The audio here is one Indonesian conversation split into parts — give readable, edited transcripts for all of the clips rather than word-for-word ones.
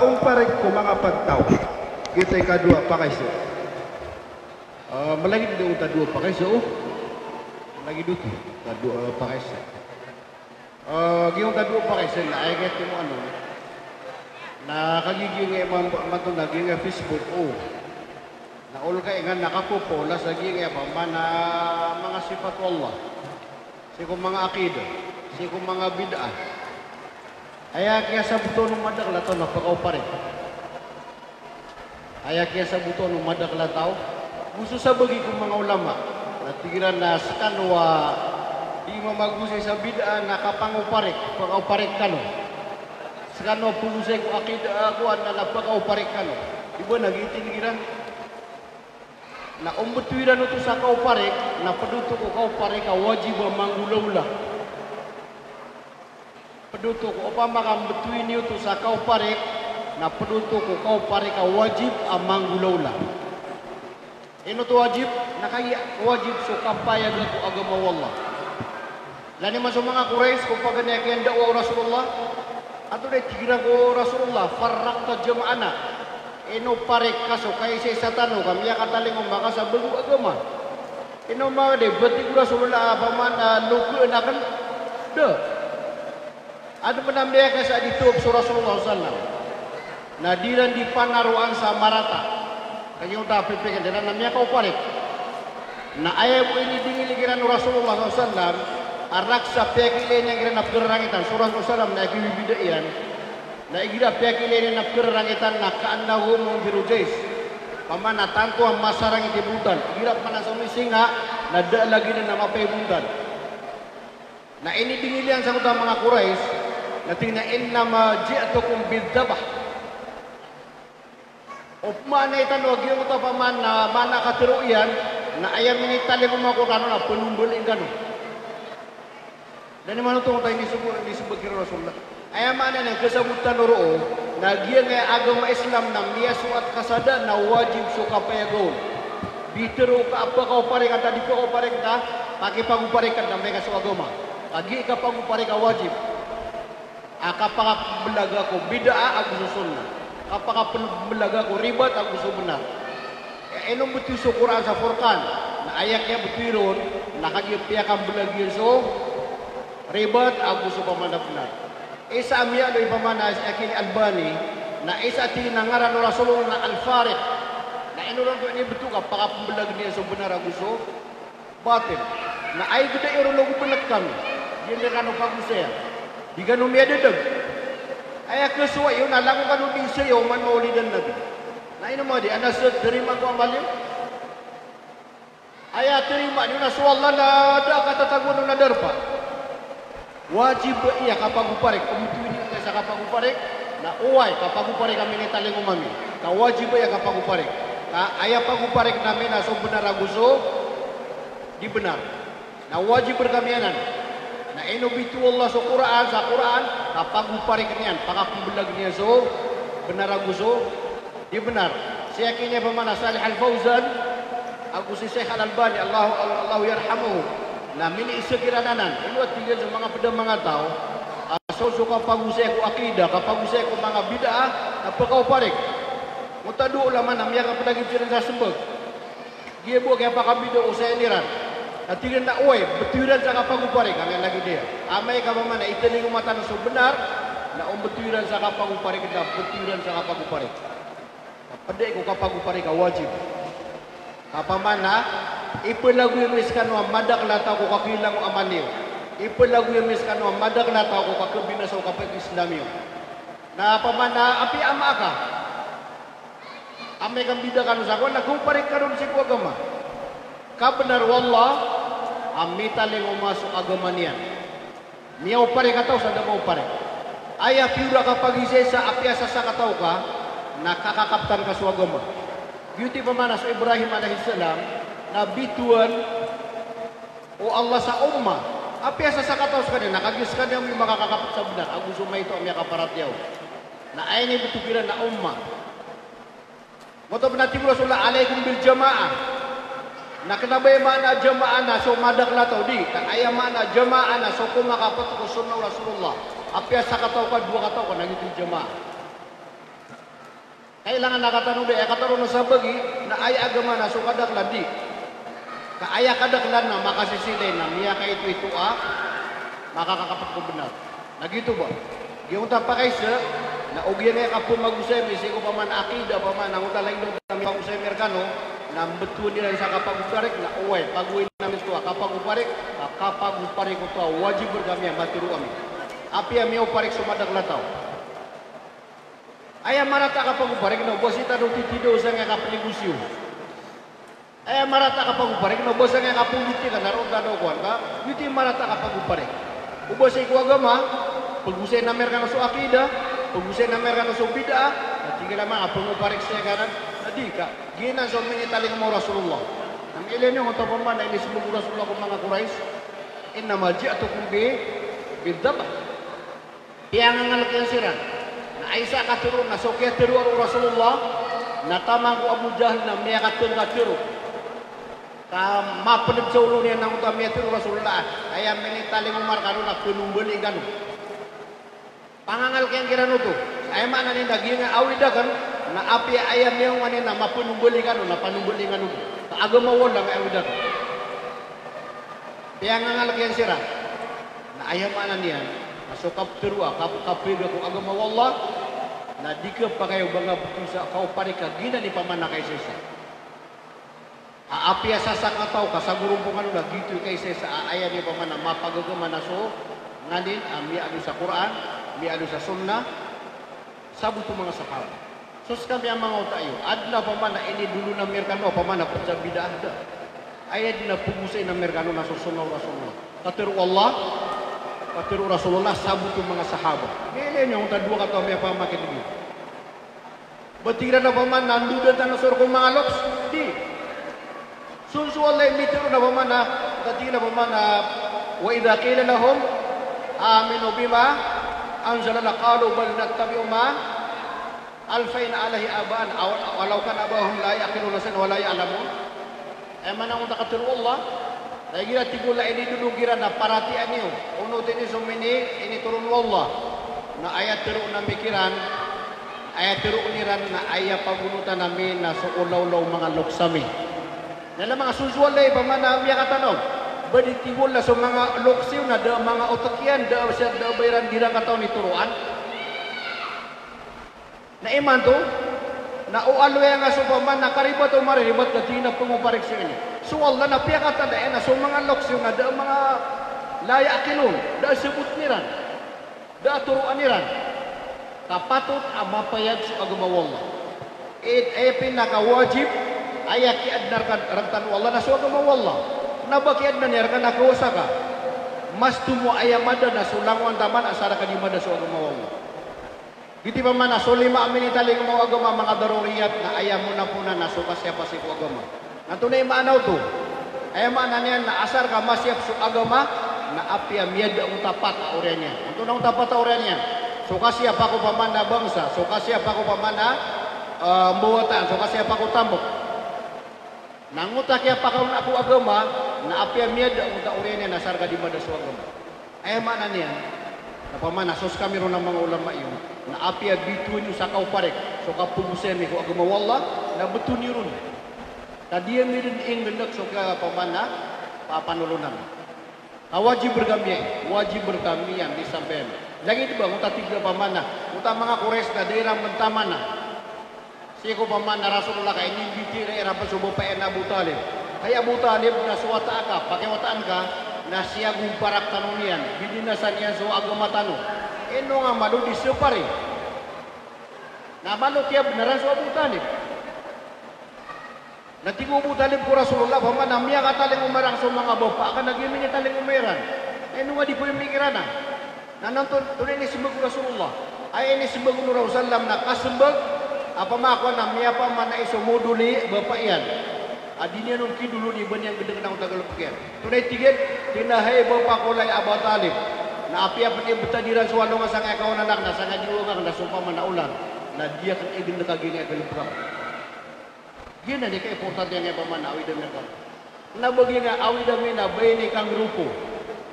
umparik ko mga pagtaw. Kita kadua pakai so. Malagi di unta dua pakai so. Lagi duti kadua pakai so. Giung kadua pakai so na ay kaya mo ano. Na kagiging matong naging Facebook na ulka nga nakapupola sa ging na mga sifat Allah. Sikong mga akidah, sikong mga bid'ah. Aya kaya sa buto ng madakla to napakauparin. Aya kaya sa buto ng madakla tao, gusto sa bagi kong mga ulama, natigiran na sa kanwa, di mo magusay sa bid'ah nakapanguparik, pagauparik kano. Sa kanwa pugusay ko akidah ako na napakauparik kano. Iba nagitinigiran. Na umbetuiran itu sa kauparik, na paduto ko kauparik ka wajib manggulaula. Paduto ko upama kang betuin itu sa kauparik, na paduto ko kauparik ka wajib manggulaula. Ino to wajib, nakaya wajib so kampaya ko agama wallah. Lani man sa mga Quraysh kung paganya kaya dawa Rasulullah, ato na tigira ko Rasulullah, farrakta jama'ana. Ino parek kaso kay sa satano kami kataling umbaka sa bago agama. Ino mga de berarti ko Rasulullah paman luku enakan de. Ada penambiya ka sa ditup sa Rasulullah sallallahu na diran di panaruan sa marata. Kanyang tapipikan din namanya kau parek. Na ayaw mo ini dingiligiran Rasulullah sallallahu arak sa pekile yang kira napgerangitan surah Rasulullah na kibibidaian. Na igira pekile na napgerangitan na kaannahu munfirujais. Pamana tanto ang masarang itibutan. Igira pa na sa singa na da lagi na mapaybutan. Na ini dingilian sa kutang mga Quraysh na tingna innama ji'atukum bidzabah. Upma na itan wag yung ito paman na mana katiruyan na ayam minitali mo mga kurano na penumbulin gano'n. Dan mana tu tayo disebut kira Rasulullah. Ayam mana yang kesabutan roo na dia nga agama Islam na niya suat kasada na wajib suka payagol. Bitero ka apa kau pare kata di kau pare kata pakai pagupare kan na mereka su agama. Agi ka pagupare ka wajib. Akapaka belaga ko bid'ah aku sunnah. Apakah belaga ko ribat aku benar. Enong betul su Quran sa Furqan na ayatnya betul na kagi piakan belagi so ribat aku su pamanda benar. Isa amya do ipamana sa akin Albani na isa ti nangaran Rasulullah na al-Fariq na inuran ko ini betul ka para pembelag niya so benar aku so batin na ay gede iro logo benak kami hindi kanu pagusaya di kanu miya dedeg ay kesuwa yun na lang kanu di sayo man maulidan nabi na ino mo di anas terima ko amalim ay terima di na suwallah na da katatagun na darpa wajib iya kapaguparek pemituin ini sa kapaguparek na uway kapaguparek kami ni taling umami ka wajib iya kapaguparek ka aya paguparek namin na so benar aguso di benar na wajib berkamianan na inubitu Allah sa Quran kapaguparek niyan pakapumbelag niya so benar aguso di benar siya kinya pamana Salih Al-Fauzan aku si Syekh Al-Albani Allah yarhamuhu na mini isagirananan ilo at tigil sa mga pedang mga tao so suka pagusay ko akidah kapagusay ko mga bid'ah napakaw parik mutadu ulaman na miya kapag naging sa sembag gibo kaya pakabida usay niran at tigil na uwe beturan sa kapaguparik ang lagi dia amay ka mamana italing umatan so benar na beturan sa kapaguparik na beturan sa kapaguparik paday ko kapaguparik ka wajib kapamana ipalagu yung miskan wa madak lataw ko kakilang o amaniw. Ipalagu yung miskan wa madak lataw ko kakabinasaw kapag Islamyo. Na pamana api ama ka. Amay kang bida ka sa ko nagkumparik ka ron si ko agama. Kabenar wallah amitaling umasok agama niyan. Niyaw pare ka tao sa damaw pare. Aya piura kapag isay sa api asa sa kataw ka nakakakaptan ka sa agama. Beauty pamana sa Ibrahim alaihissalam na bituan o Allah sa umma api asa sa kataw sa kanina nakagis ka niya may makakakapat sa benar ang gusto may ito ang kaparat yaw na ay ni betukiran na umma motob na tibo Rasulullah alaikum bil jamaah na kanabay mana jamaah na so madak lataw di kan ayam mana jamaah na so kumakapat ko sunnah Rasulullah api asa kataw ka dua kataw ka naging jamaah Kailangan nakatanu de kataro sa bagi na ay agama na so kadak ladi. Ka aya kadak lan na makasisili na miya ka itu makakakapat ko benar. Na gitu ba? Yung tapakay sa na ugyan ay kapun magusay misi ko paman akida paman ang utalay do kami pagusay merkano na betul nila sa kapag-uparik na uway pag-uwi namin ito kapag-uparik ko ito wajib berkami maturu kami api ang may uparik sumadag lataw ay marata kapag-uparik na bosita do titido sa nga kapaligus ay marata kapag-uparik na bosa nga kapuliti ka naroon na dokuan ka yuti marata kapag-uparik ubosay ko agama pag-usay na merkano sa akida pag-usay na merkano sa bid'ah na tinggal naman kapag-uparik siya kanan Adika, gina sa minitaling mo Rasulullah. Ang ilan yung ito paman na inisibog Rasulullah kung mga Quraysh, innama ji'atukum bidaba. Kaya nga ngalagyan siran, na aysa katuro, na sokya tiro ang Rasulullah, na tamang ko Abu Jahal na miya katun katuro. Ka mapanib sa ulo niya ng utamiya tiro Rasulullah, kaya minitaling mo markano na pinumbali gano. Pangangal kayang kirano to, ay mana ni daging awidakan, na api ayam yang wani na mapunumbuli kanu na panumbuli kanu agama wala nga awida kaya nga ngalagyan sira na ayam ana niya masukap terua kapir ko agama wallah na dika pa kayo banga butusa kau parika gina ni pamana kay sesa api sasak ataw kasagurumpo kanu na gitu kay sesa ayam ni pamana mapagagama na so nganin ami adu sa Quran mi adu sa sunnah sabuto mga sahabat. Sus kami ang mga tayo. Adla pa man na ini dulu na merkano pa man na pagsabidah ada. Ayat na pugusay na merkano na susunaw Rasulullah. Katiru Allah, katiru Rasulullah sabuto mga sahabat. Kailan yung tadua kataw may pamakin dito. Batira na pa man nandudan na surko mga loks. Di. Sunsu Allah mitiro na pa man na tatira pa man na wa idha qila lahum aminu bima anzalana qalu bal nattabi'u ma alfain alaihi abaan walau kan abahum la yaqiluna san wala ya'lamun emana unta katuru Allah lagi tigula ini dulu gira na paratian niyo uno tini sumini ini turun Allah na ayat teru na mikiran ayat teru niran na ayat pagunutan namin na suulaw-law mga luksami nala mga susual lay pamana miya katanom badi tigula sa mga luksiw na da mga otakyan da siya da bayran dirang kataw ni turuan na iman to na ualoy nga supaman na karibat o mariribat na tina pumuparik siya ini so Allah na piyakatan na so mga loksyo na da mga laya akilon da sebut niran da turuan niran kapatut amapayag sa agama wallah ay pinakawajib ayak iadnar kan ragtan wallah na so agama wallah na bakiad na niyar ka nakausa ka mas tumo ayamada na sulangon taman asara ka di mada so agama wallah Giti pa man so lima amin italing mo agama mga daruriyat na ayam mo na po na nasuka siya pa si agama. Natunay maanaw to. Ayam na niyan na asar ka masyap su agama na apya miyad ang tapat aurya niya. Ang tunang tapat aurya niya. Suka siya pa ko pa man na bangsa. Suka siya pa ko pa man na buwatan. Suka siya pa ko tambok. Nangutak ya pa ka ako agama na apya miyad ang aurya niya na sarga di mada su agama. Ayam na niyan. Napamana sos kami ron ng mga ulama yun na api abituin yung sa kauparek so kapugusen ni ko agama wallah na betul ni ron tadiyan ni rin inglenak so pamana papanulunan wajib berkami yang disampaikan lagi diba kung tatigla pamana kung mga kures na dairang mentamana siya ko pamana Rasulullah kaya inimbiti na irapan subo pa Abu Talib kaya Abu Talib na suwata ka pakiwataan ka na siya gumparak tanunian bidinasan niya so agama tanu ino nga malu disepari na malu tiya beneran so Abu Talib natigo Abu Talib ko Rasulullah pamana miya kataling umarang so mga bapa ka nagimi niya taling umaran ino nga di po yung mikirana na nantun tunay ni simbag ko Rasulullah ay ini simbag ko Rasulullah na kasimbag apa makwa na miya pa man na isumuduli bapa yan adinya nun ki dulu di ban yang gede kenang tagal pekian. Tunai tiget tinahay bapa kolay Abu Talib. Na api apa dia betadiran suwalo nga sang kawan anak na sang juga nga sumpah manaulan. Na dia kan idin nakagini agal pekian. Gina ni ka importante nga paman awi dan mereka. Na bagi nga awi dan mina bay ni kang grupo.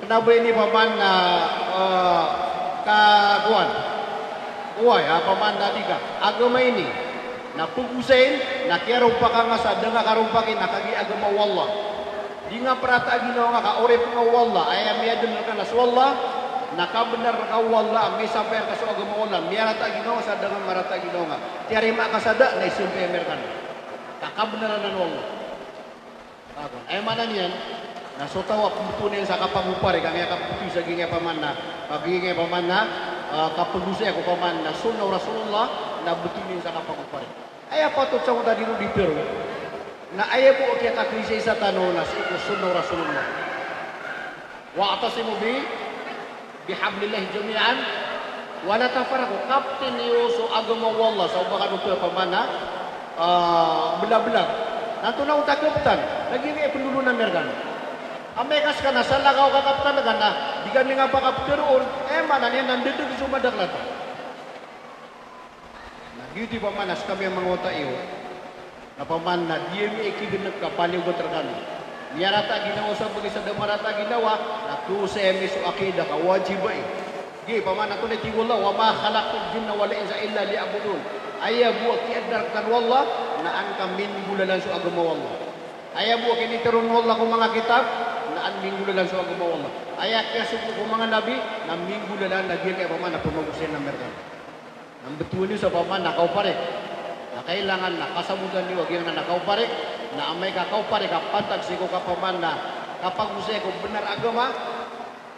Kena bay ni paman na ka kuan. Uway paman tadi ka. Agama ini na pugusain na kiarumpa ka nga sa danga karumpakin na kagi agama wallah. Di nga perata ginawa nga ka ore nga wallah ay amiyadun ka na wallah nakabenar ka wallah may sampai ka sa agama wallah miyarata ginawa sa danga marata ginawa nga. Tiari makasada na isimpe Amerikan. Kakabenaran ng wallah. Ay mana niyan nasotawa pumutunin sa kapangupare kami kaputi sa ginga paman na paginga paman na kapagusay ako paman na sunna Rasulullah na butunin sa kapangupare. Ay patut sa tadi di Peru na ay po kaya kakrisay sa tanong na sa sunna Rasulullah. Wa atasimu bihablillah jami'an wala tafarraqu kapten yuso agama wallah sa ubakan ko paman na belah-belah. Nanto na utakaptan lagi nga pendulu na mergan. Amekas kana sa lagaw kakaptan na di kami nga pakapteroon mana niya nandito di sumadak lato. Nagiti pa manas kami ang mga tayo na paman na diya mi ikibinak ka paliw ko terkali. Niyarata ginawa sa bagi sa damarata ginawa na kusay miso akida ka wajibay. Gi paman na tunay tigula wa ma khalaqtul jinna wal insa illa liya'budun. Aya buat kiadar kan wallah na an kamin bulalan su agama wallah. Aya buat kini terun wallah ko mga kitab na an minggulan sa agama wallah. Aya kaya suku ko mga nabi na minggulan na diyan kay paman na pumagusin na merkan. Ang betul ni sa paman na kau pare. Na kailangan na kasabutan ni wag na nakau pare na amay ka kau pare ka pantag siko ka paman na kapag usay ko benar agama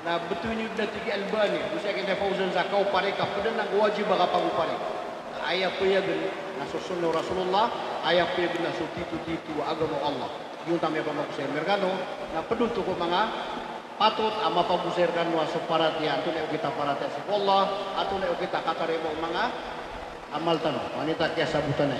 na betul ni na tigi Albani usay kina Fauzan sa kau pare ka pedan nang wajib ka pag pare. Ayah punya gen nasusunno Rasulullah, ayah punya gen nasuti-titu agama Allah. Yung tamay pa makusay merkano na pedunto ko mga patut ama pagusirkan wa separatian tu nek kita paratian sa Allah atau nek kita kataremo mga amal tanong wanita kaya sabutan